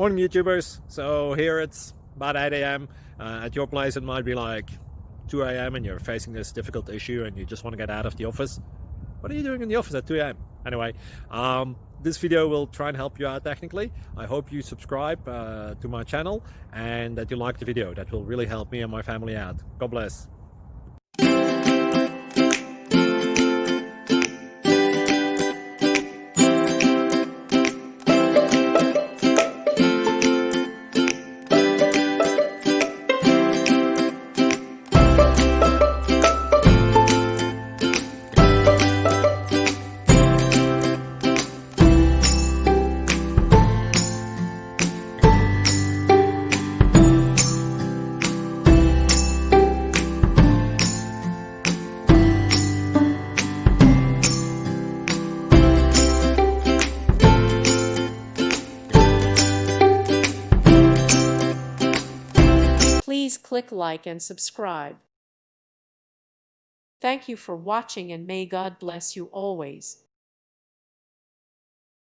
Morning YouTubers. So here it's about 8 a.m. At your place it might be like 2 a.m. and you're facing this difficult issue and you just want to get out of the office. What are you doing in the office at 2 a.m.? Anyway, this video will try and help you out technically. I hope you subscribe to my channel and that you like the video. That will really help me and my family out. God bless. Please click like and subscribe. Thank you for watching and may God bless you always.